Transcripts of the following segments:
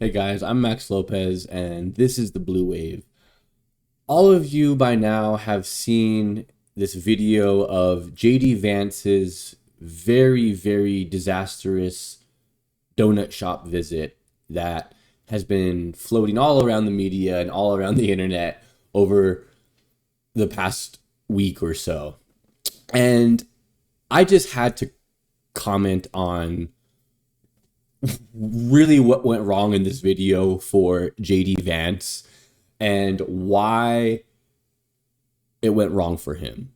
Hey guys, I'm Max Lopez, and this is the Blue Wave. All of you by now have seen this video of JD Vance's very disastrous donut shop visit that has been floating all around the media and all around the internet over the past week or so. And I just had to comment on really what went wrong in this video for JD Vance and why it went wrong for him.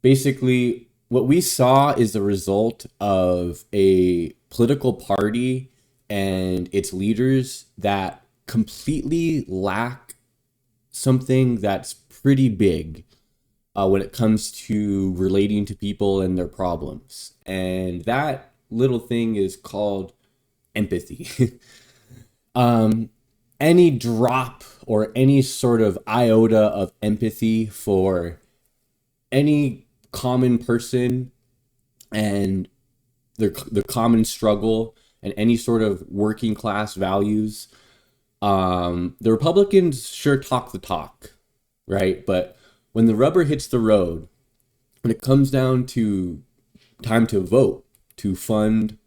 Basically, what we saw is the result of a political party and its leaders that completely lack something that's pretty big when it comes to relating to people and their problems. And that little thing is called empathy. Any drop or any sort of iota of empathy for any common person and the common struggle and any sort of working class values. The Republicans sure talk the talk, right? But when the rubber hits the road, when it comes down to time to vote, to fund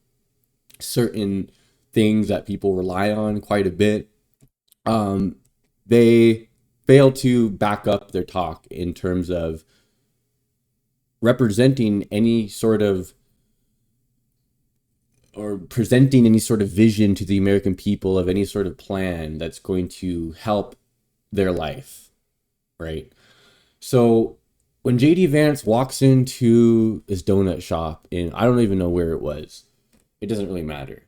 certain things that people rely on quite a bit, they fail to back up their talk in terms of representing any sort of or presenting any sort of vision to the American people of any sort of plan that's going to help their life, right? So when JD Vance walks into this donut shop in, I don't even know where it was, it doesn't really matter,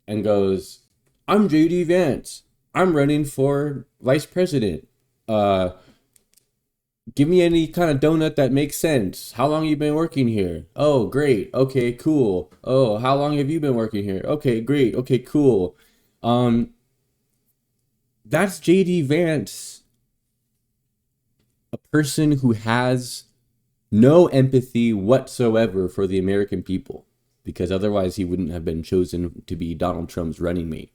and goes, "I'm JD Vance. I'm running for vice president. Give me any kind of donut that makes sense. How long have you been working here? Oh, great. Okay, cool. Oh, how long have you been working here? Okay, great. Okay, cool." That's JD Vance, a person who has no empathy whatsoever for the American people, because otherwise he wouldn't have been chosen to be Donald Trump's running mate.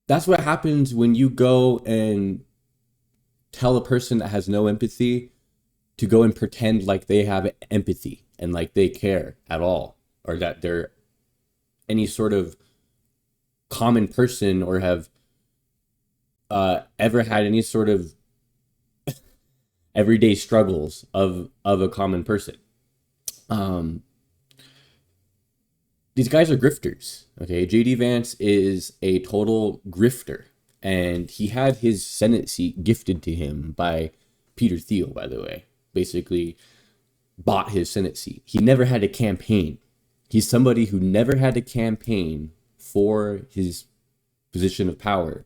That's what happens when you go and tell a person that has no empathy to go and pretend like they have empathy and like they care at all, or that they're any sort of common person or have ever had any sort of everyday struggles of a common person. These guys are grifters. Okay, JD Vance is a total grifter, and he had his Senate seat gifted to him by Peter Thiel, by the way. Basically bought his Senate seat. He never had a campaign. He's somebody who never had to campaign for his position of power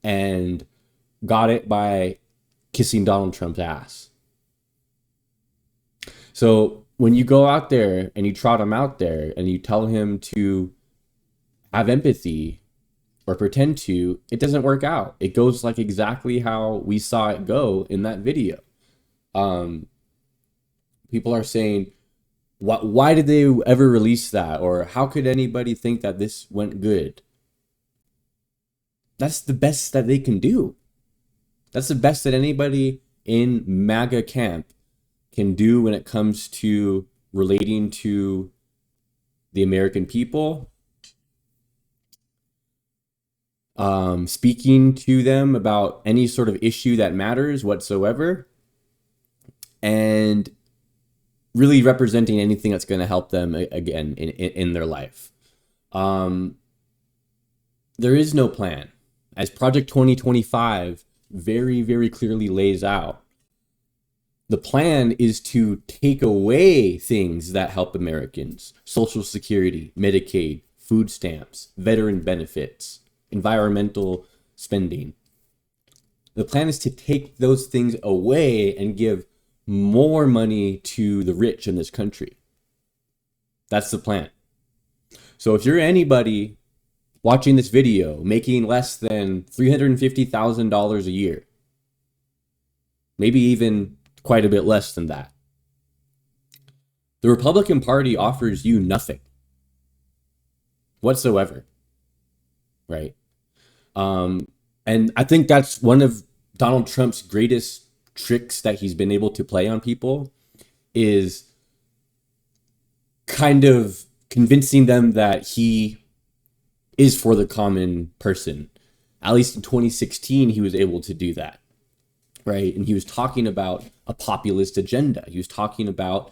and got it by kissing Donald Trump's ass. So when you go out there and you trot him out there and you tell him to have empathy or pretend to, it doesn't work out. It goes like exactly how we saw it go in that video. People are saying, why did they ever release that? Or how could anybody think that this went good? That's the best that they can do. That's the best that anybody in MAGA camp can do when it comes to relating to the American people, speaking to them about any sort of issue that matters whatsoever, and really representing anything that's going to help them again in their life. There is no plan, as Project 2025 very clearly lays out. The plan is to take away things that help Americans: Social Security, Medicaid, food stamps, veteran benefits, environmental spending. The plan is to take those things away and give more money to the rich in this country. That's the plan. So if you're anybody watching this video making less than $350,000 a year, maybe even quite a bit less than that, the Republican Party offers you nothing whatsoever. right? And I think that's one of Donald Trump's greatest tricks that he's been able to play on people, is kind of convincing them that he is for the common person. At least in 2016, he was able to do that, right? And he was talking about a populist agenda. He was talking about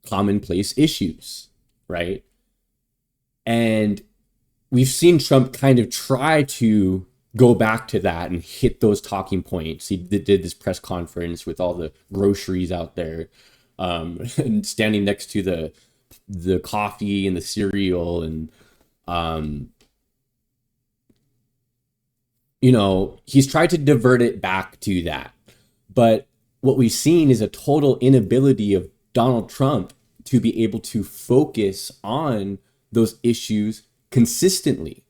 commonplace issues, right? And we've seen Trump kind of try to go back to that and hit those talking points. He did this press conference with all the groceries out there, and standing next to the coffee and the cereal, and he's tried to divert it back to that. But what we've seen is a total inability of Donald Trump to be able to focus on those issues consistently.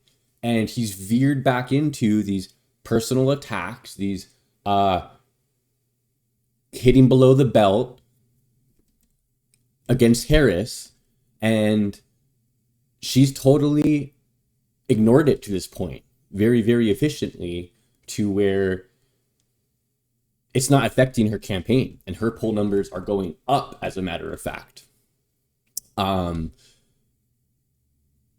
And he's veered back into these personal attacks, these hitting below the belt against Harris. And she's totally ignored it to this point very, very efficiently, to where it's not affecting her campaign, and her poll numbers are going up, as a matter of fact.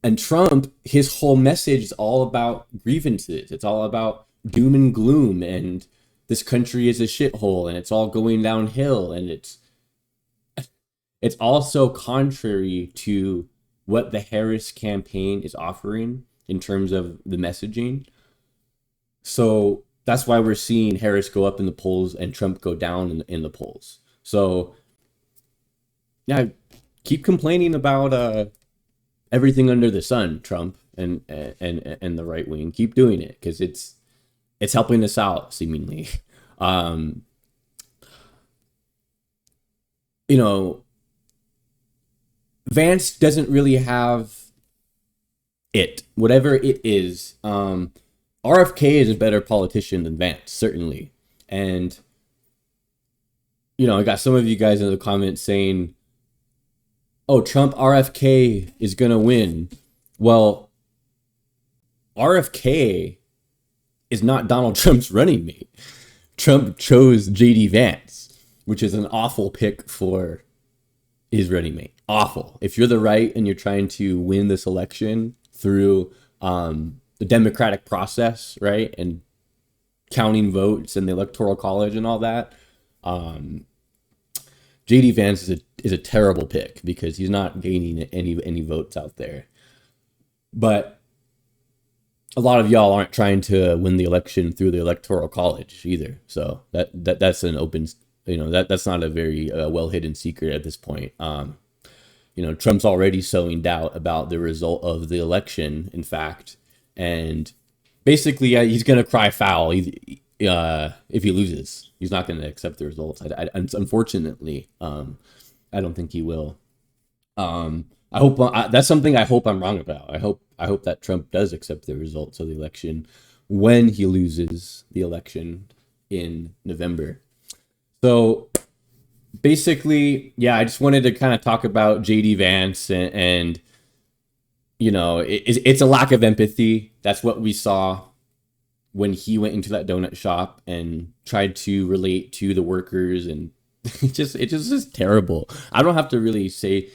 And Trump, his whole message is all about grievances. It's all about doom and gloom, and this country is a shithole, and it's all going downhill. And it's also contrary to what the Harris campaign is offering in terms of the messaging. So that's why we're seeing Harris go up in the polls and Trump go down in the polls. So yeah, keep complaining about everything under the sun, Trump and the right wing. Keep doing it, because it's helping us out, seemingly. Vance doesn't really have it, whatever it is. RFK is a better politician than Vance, certainly. And I got some of you guys in the comments saying, oh, Trump RFK is gonna win. Well, RFK is not Donald Trump's running mate. Trump chose JD Vance, which is an awful pick for his running mate. Awful. If you're the right and you're trying to win this election through the democratic process, right, and counting votes and the electoral college and all that, JD Vance is a terrible pick, because he's not gaining any votes out there. But a lot of y'all aren't trying to win the election through the electoral college either. So that's an open, that's not a very well hidden secret at this point. Trump's already sowing doubt about the result of the election, in fact, and basically he's going to cry foul if he loses. He's not going to accept the results. Unfortunately, I don't think he will. I hope that's something I hope I'm wrong about. I hope that Trump does accept the results of the election when he loses the election in November. So basically, yeah, I just wanted to kind of talk about JD Vance, and it's a lack of empathy. That's what we saw when he went into that donut shop and tried to relate to the workers, and it's just terrible. I don't have to really say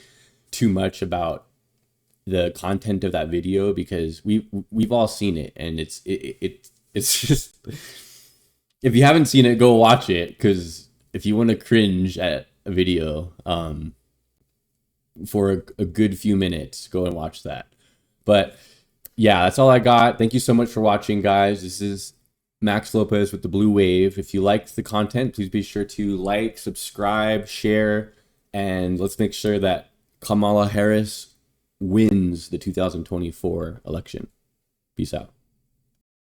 too much about the content of that video, because we've all seen it, and it's just, if you haven't seen it, go watch it, because if you want to cringe at a video for a good few minutes, go and watch that. But yeah, that's all I got. Thank you so much for watching, guys. This is Max Lopez with the Blue Wave. If you liked the content, please be sure to like, subscribe, share, and let's make sure that Kamala Harris wins the 2024 election. Peace out.